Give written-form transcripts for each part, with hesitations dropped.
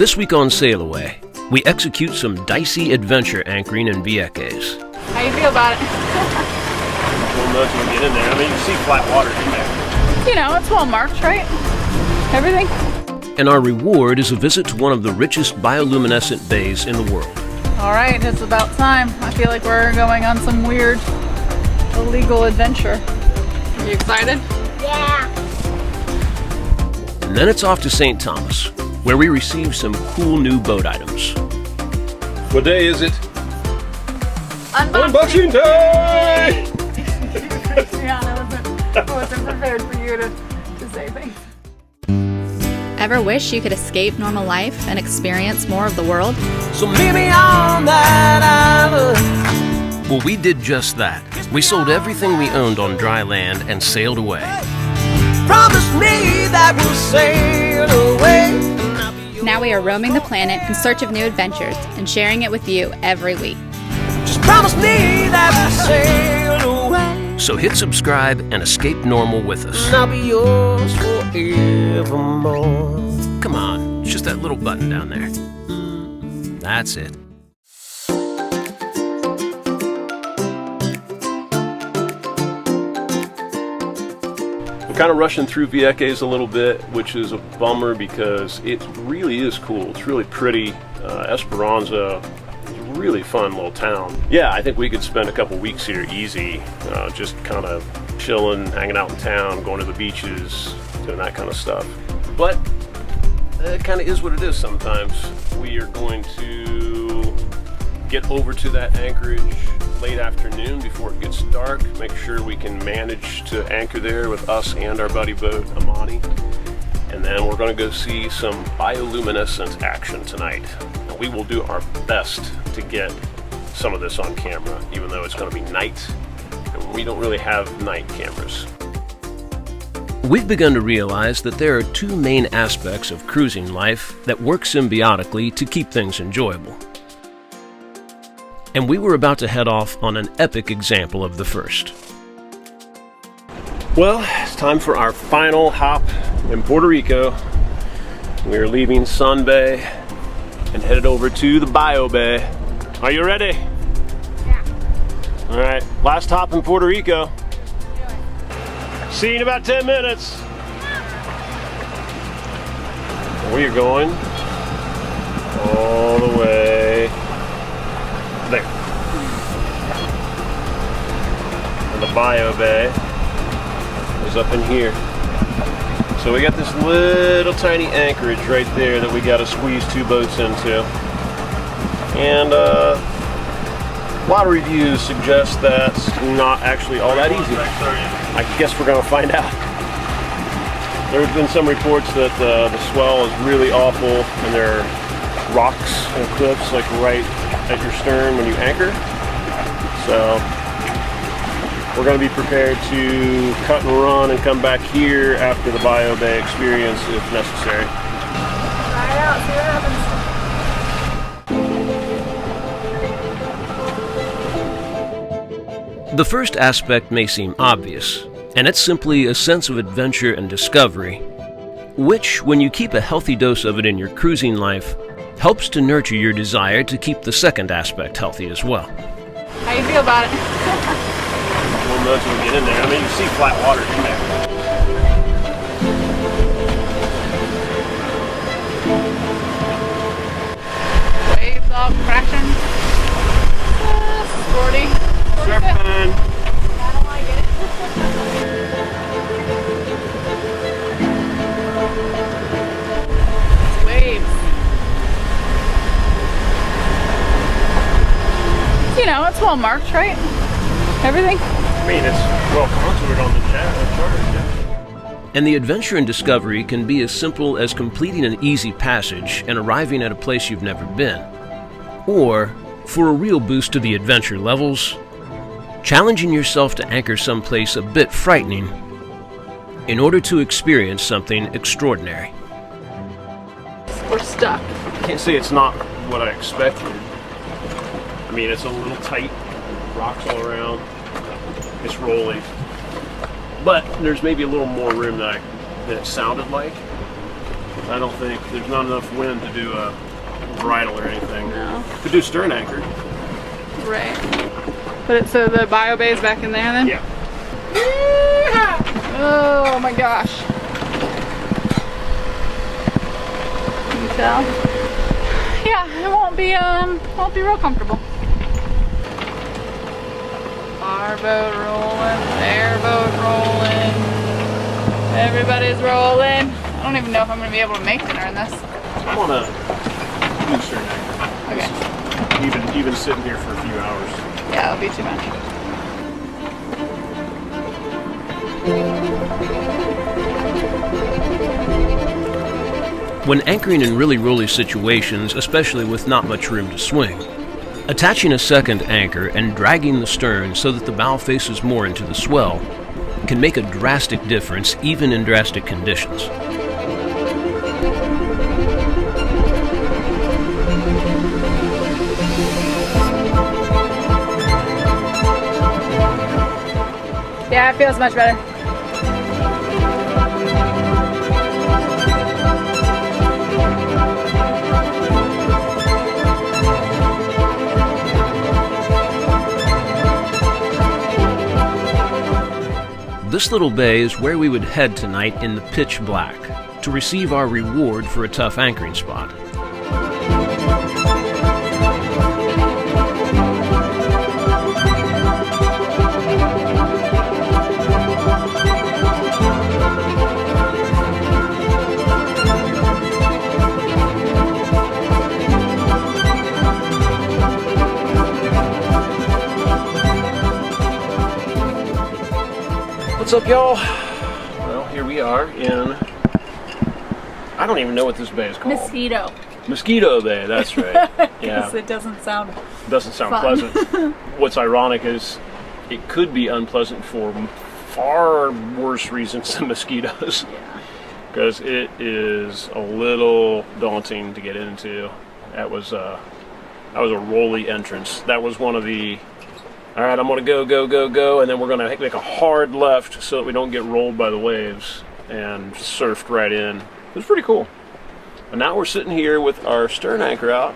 This week on SailAway, we execute some dicey adventure anchoring in Vieques. How you feel about it? We'll know when we get in there. I mean, you can see flat water in there. You know, it's well marked, right? Everything. And our reward is a visit to one of the richest bioluminescent bays in the world. All right, it's about time. I feel like we're going on some weird, illegal adventure. Are you excited? Yeah. And then it's off to St. Thomas, where we receive some cool new boat items. What day is it? Unboxing day! I wasn't prepared for you to say things. Ever wish you could escape normal life and experience more of the world? So meet me on that island. Well, we did just that. We sold everything we owned on dry land and sailed away. Promise me that we'll sail away. Now we are roaming the planet in search of new adventures and sharing it with you every week. Just promise me that we'll sail away. So hit subscribe and escape normal with us. And I'll be yours forevermore. Come on, it's just that little button down there. That's it. We're kind of rushing through Vieques a little bit, which is a bummer because it really is cool. It's really pretty. Esperanza is a really fun little town. Yeah, I think we could spend a couple weeks here easy, just kind of chilling, hanging out in town, going to the beaches, doing that kind of stuff. But it kind of is what it is sometimes. We are going to get over to that anchorage late afternoon before it gets dark, make sure we can manage to anchor there with us and our buddy boat, Amani. And then we're going to go see some bioluminescent action tonight. And we will do our best to get some of this on camera, even though it's going to be night, and we don't really have night cameras. We've begun to realize that there are two main aspects of cruising life that work symbiotically to keep things enjoyable. And we were about to head off on an epic example of the first. Well, it's time for our final hop in Puerto Rico. We are leaving Sun Bay and headed over to the Bio Bay. Are you ready? Yeah. All right, last hop in Puerto Rico. See you in about 10 minutes. We are going all the way there. And the Bio Bay is up in here. So we got this little tiny anchorage right there that we got to squeeze two boats into. And a lot of reviews suggest that's not actually all that easy. I guess we're going to find out. There have been some reports that the swell is really awful and there are rocks and cliffs like right at your stern when you anchor. So we're going to be prepared to cut and run and come back here after the Bio Bay experience if necessary. Try it out, see what happens. The first aspect may seem obvious, and it's simply a sense of adventure and discovery, which, when you keep a healthy dose of it in your cruising life, helps to nurture your desire to keep the second aspect healthy as well. How you feel about it? We'll know when we get in there. I mean, you can see flat water in there. Waves all crashing. Sporty. Surfing. I don't like it. Waves. You know, it's well marked, right? Everything. I mean, it's well contoured on the chart. And the adventure and discovery can be as simple as completing an easy passage and arriving at a place you've never been. Or, for a real boost to the adventure levels, challenging yourself to anchor someplace a bit frightening in order to experience something extraordinary. We're stuck. I can't say it's not what I expected. I mean, it's a little tight, rocks all around, it's rolling. But there's maybe a little more room than it sounded like. I don't think there's not enough wind to do a bridle or anything. No. To do stern anchor. Right. But so the bio bay is back in there then? Yeah. Oh my gosh. Can you tell? Yeah, it won't be real comfortable. Our boat rolling, their boat rolling. Everybody's rolling. I don't even know if I'm gonna be able to make dinner in this. I want to do stern anchor. Okay. Even sitting here for a few hours. Yeah, it'll be too much. When anchoring in really rolly situations, especially with not much room to swing, attaching a second anchor and dragging the stern so that the bow faces more into the swell can make a drastic difference even in drastic conditions. Yeah, it feels much better. This little bay is where we would head tonight in the pitch black to receive our reward for a tough anchoring spot. What's up, y'all? Well, here we are in, I don't even know what this bay is called. Mosquito. Mosquito Bay, that's right. Yeah, It doesn't sound doesn't fun. pleasant. What's ironic is it could be unpleasant for far worse reasons than mosquitoes. Yeah. Because it is a little daunting to get into. That was a rolly entrance. That was one of the, all right, I'm going to go, and then we're going to make a hard left so that we don't get rolled by the waves, and surfed right in. It was pretty cool. And now we're sitting here with our stern anchor out.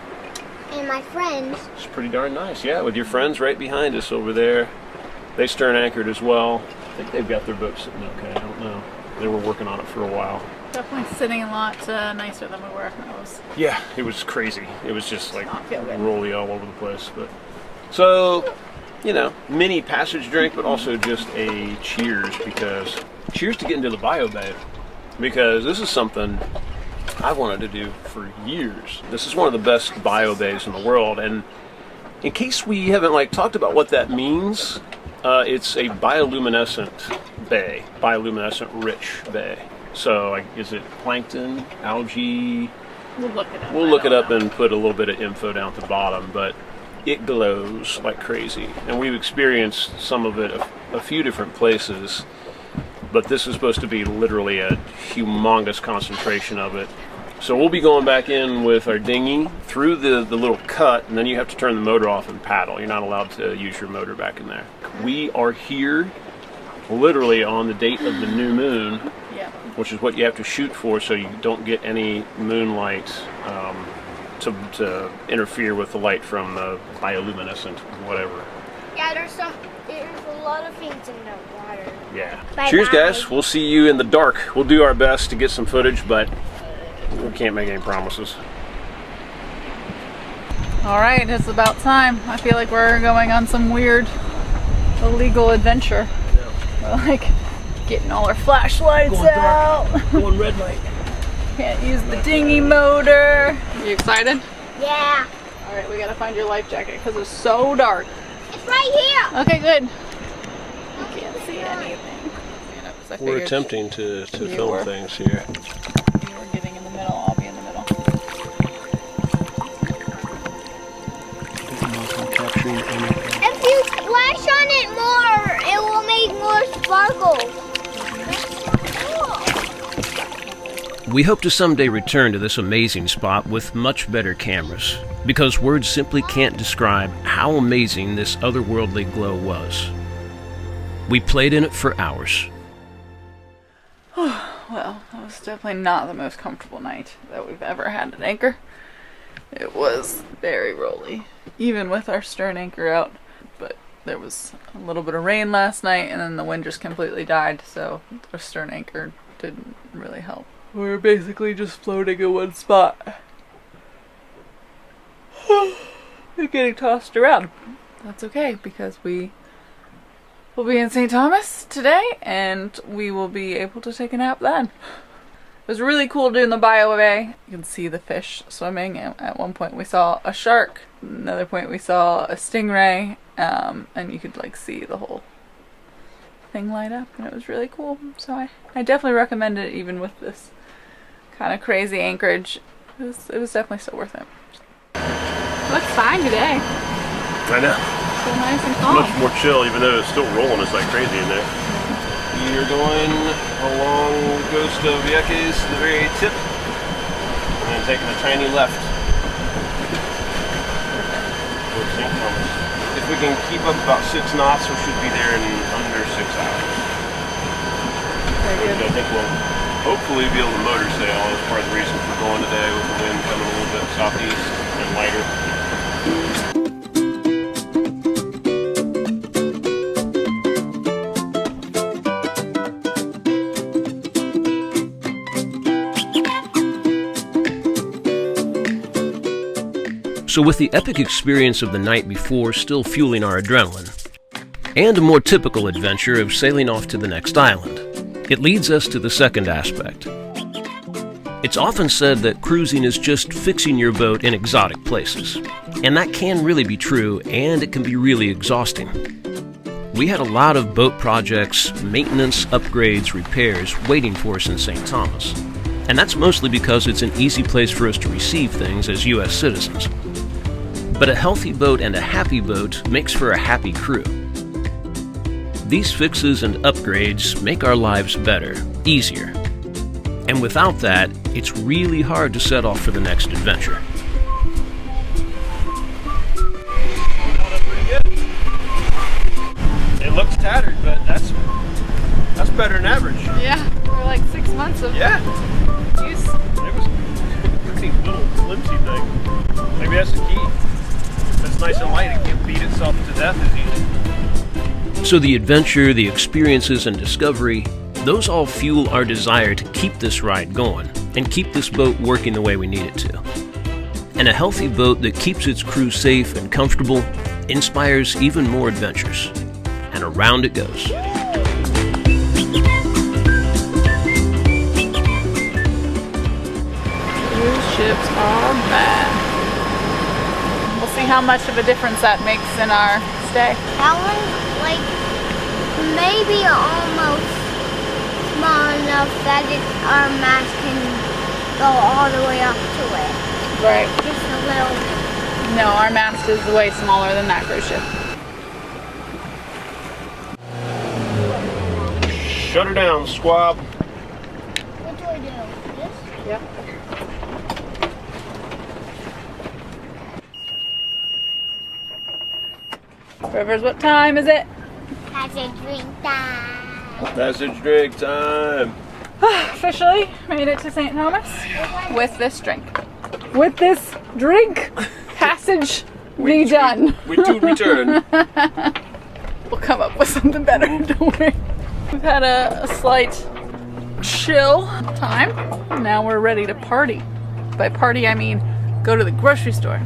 And my friends. It's pretty darn nice, yeah, with your friends right behind us over there. They stern anchored as well. I think they've got their boat sitting okay, I don't know. They were working on it for a while. Definitely sitting a lot nicer than we were. Yeah, it was crazy. It was just like Not feel good. rolly all over the place. But so, you know, mini passage drink, but also just a cheers, because cheers to get into the bio bay, because this is something I wanted to do for years. This is one of the best bio bays in the world, and in case we haven't talked about what that means, it's a bioluminescent bay, bioluminescent rich bay. So is it plankton, algae? We'll look it up. We'll look it up and put a little bit of info down at the bottom, but it glows like crazy. And we've experienced some of it a few different places, but this is supposed to be literally a humongous concentration of it. So we'll be going back in with our dinghy through the little cut, and then you have to turn the motor off and paddle. You're not allowed to use your motor back in there. We are here literally on the date of the new moon, Yeah. which is what you have to shoot for so you don't get any moonlight to interfere with the light from the bioluminescent whatever. Yeah, there's a lot of things in the water. Yeah. Bye Cheers, bye. guys. We'll see you in the dark. We'll do our best to get some footage, but we can't make any promises. All right, it's about time. I feel like we're going on some weird illegal adventure. We're like getting all our flashlights out. Going red light. Can't use the dinghy motor. Are you excited? Yeah. All right, we gotta find your life jacket because it's so dark. It's right here. Okay, good. You can't see anything. You know, 'cause I We're figured attempting to you film were. things here. You were getting in the middle. I'll be in the middle. If you splash on it more, it will make more sparkles. We hope to someday return to this amazing spot with much better cameras, because words simply can't describe how amazing this otherworldly glow was. We played in it for hours. Well, that was definitely not the most comfortable night that we've ever had at anchor. It was very rolly, even with our stern anchor out. But there was a little bit of rain last night, and then the wind just completely died, so the stern anchor didn't really help. We were basically just floating in one spot. We're getting tossed around. That's okay, because we will be in St. Thomas today, and we will be able to take a nap then. It was really cool doing the BioAway. You can see the fish swimming. At one point we saw a shark. Another point we saw a stingray. And you could like see the whole thing light up, and it was really cool. So I definitely recommend it, even with this kind of crazy anchorage. It was definitely still worth it. Looks fine today. I know. So nice and calm. Much more chill, even though it's still rolling. It's like crazy in there. You're going along the coast of Vieques to the very tip, and then taking a tiny left towards St. Thomas. If we can keep up about 6 knots, we should be there in under 6 hours. Very good. I think we'll hopefully be able to motor sail. That's part of the reason for going today, with the wind coming a little bit southeast and lighter. So with the epic experience of the night before still fueling our adrenaline, and a more typical adventure of sailing off to the next island, it leads us to the second aspect. It's often said that cruising is just fixing your boat in exotic places, and that can really be true, and it can be really exhausting. We had a lot of boat projects, maintenance, upgrades, repairs waiting for us in St. Thomas, and that's mostly because it's an easy place for us to receive things as U.S. citizens. But a healthy boat and a happy boat makes for a happy crew. These fixes and upgrades make our lives better, easier. And without that, it's really hard to set off for the next adventure. Pretty good. It looks tattered, but that's better than average. Yeah, we're like 6 months of Yeah. use. It was a little flimsy thing. Maybe that's the key. If it's nice and light, it can't beat itself to death as easy. So the adventure, the experiences, and discovery, those all fuel our desire to keep this ride going and keep this boat working the way we need it to. And a healthy boat that keeps its crew safe and comfortable inspires even more adventures. And around it goes. Cruise ships are bad. We'll see how much of a difference that makes in our stay. That one's like maybe almost small enough that our mast can go all the way up to it. Right. Just a little bit. No, our mast is way smaller than that cruise ship. Shut her down, squab. What do I do? This? Yep. Rivers, what time is it? Passage drink time. Passage drink time. Officially made it to St. Thomas with this drink. With this drink, passage be done. We do return. We'll come up with something better, don't worry. We've had a slight chill time. Now we're ready to party. By party, I mean go to the grocery store.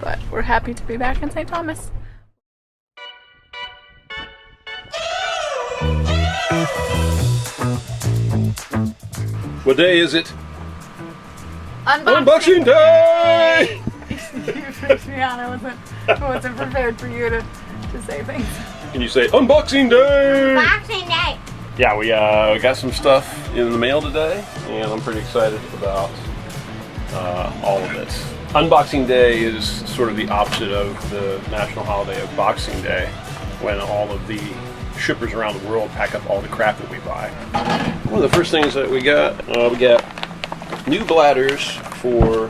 But we're happy to be back in St. Thomas. What day is it? Unboxing Day! You freaked me out. I wasn't prepared for you to say things. Can you say unboxing day? Boxing Day. Yeah, we got some stuff in the mail today, and I'm pretty excited about all of it. Unboxing Day is sort of the opposite of the national holiday of Boxing Day, when all of the shippers around the world pack up all the crap that we buy. One of the first things that we got new bladders for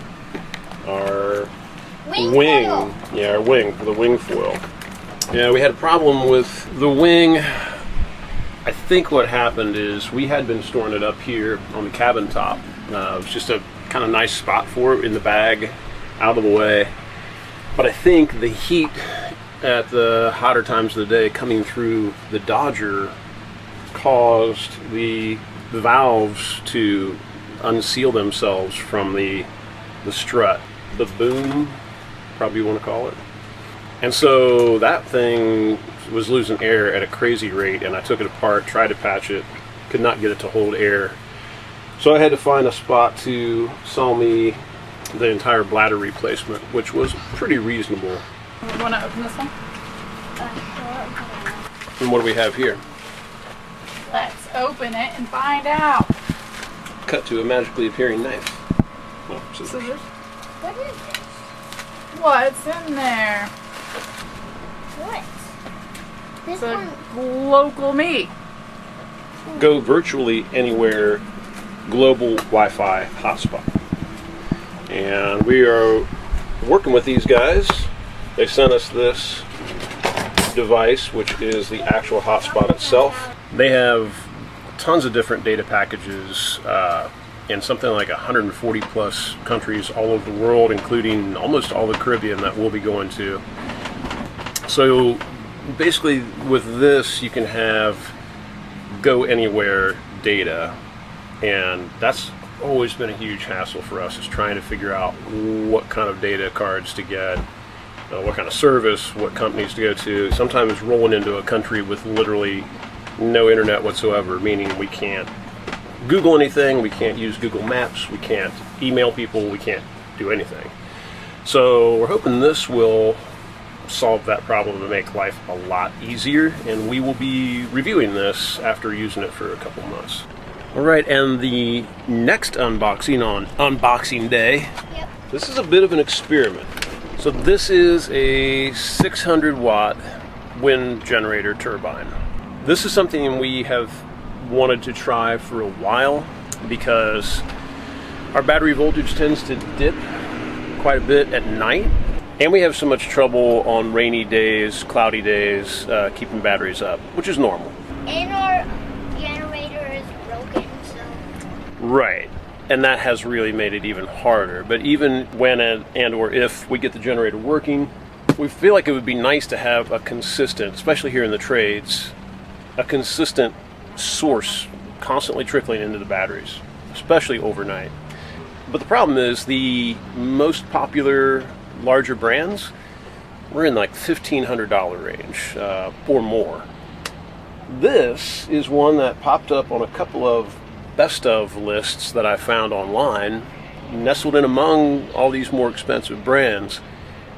our wing. Foil. Yeah, our wing, for the wing foil. Yeah, we had a problem with the wing I think what happened is we had been storing it up here on the cabin top. It was just a kind of nice spot for it in the bag, out of the way. But I think the heat at the hotter times of the day coming through the Dodger caused the valves to unseal themselves from the strut, the boom, probably you want to call it. And so that thing was losing air at a crazy rate, and I took it apart, tried to patch it, could not get it to hold air. So I had to find a spot to sell me the entire bladder replacement, which was pretty reasonable. You want to open this one? And what do we have here? Let's open it and find out. Cut to a magically appearing knife. Oh, scissors. Scissors. What is this? What's in there? What? This It's a one. local meat. Go virtually anywhere, global Wi-Fi hotspot. And we are working with these guys. They sent us this device, which is the actual hotspot itself. They have tons of different data packages in something like 140 plus countries all over the world, including almost all the Caribbean that we'll be going to. So basically with this you can have go anywhere data, and that's always been a huge hassle for us, is trying to figure out what kind of data cards to get, what kind of service, what companies to go to. Sometimes rolling into a country with literally no internet whatsoever, meaning we can't Google anything, we can't use Google Maps, we can't email people, we can't do anything. So we're hoping this will solve that problem and make life a lot easier, and we will be reviewing this after using it for a couple months. Alright, and the next unboxing on unboxing day, Yep. this is a bit of an experiment. So this is a 600 watt wind generator turbine. This is something we have wanted to try for a while because our battery voltage tends to dip quite a bit at night, and we have so much trouble on rainy days, cloudy days, keeping batteries up, which is normal. And our generator is broken, so. Right, and that has really made it even harder. But even when and or if we get the generator working, we feel like it would be nice to have a consistent, especially here in the trades, a consistent source constantly trickling into the batteries, especially overnight. But the problem is the most popular larger brands, we're in like $1,500 range or more. This is one that popped up on a couple of best of lists that I found online, nestled in among all these more expensive brands.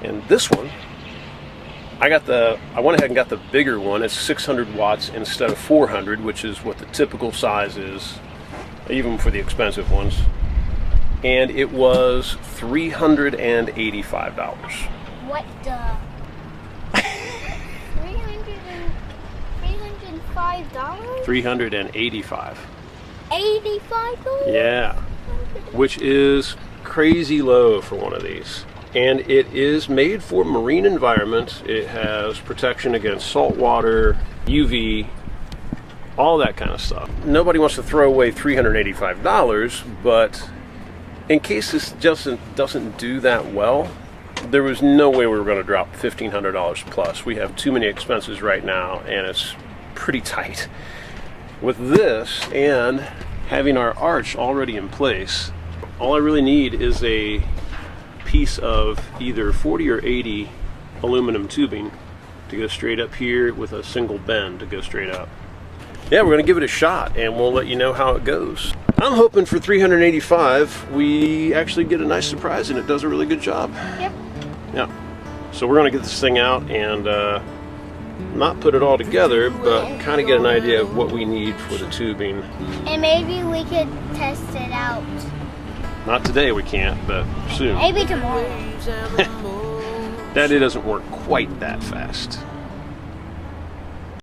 And this one, I went ahead and got the bigger one. It's 600 watts instead of 400, which is what the typical size is, even for the expensive ones. And it was $385. What the? $305? $385. $85? Yeah, which is crazy low for one of these. And it is made for marine environment. It has protection against salt water, UV, all that kind of stuff. Nobody wants to throw away $385, but in case this doesn't do that well, there was no way we were going to drop $1,500 plus. We have too many expenses right now, and it's pretty tight. With this and having our arch already in place, all I really need is a piece of either 40 or 80 aluminum tubing to go straight up here with a single bend to go straight up. Yeah, we're going to give it a shot and we'll let you know how it goes. I'm hoping for $385 we actually get a nice surprise and it does a really good job. Yep. Yeah. So we're going to get this thing out and not put it all together, but kind of get an idea of what we need for the tubing. And maybe we could test it out. Not today we can't, but soon. Maybe tomorrow. Daddy doesn't work quite that fast.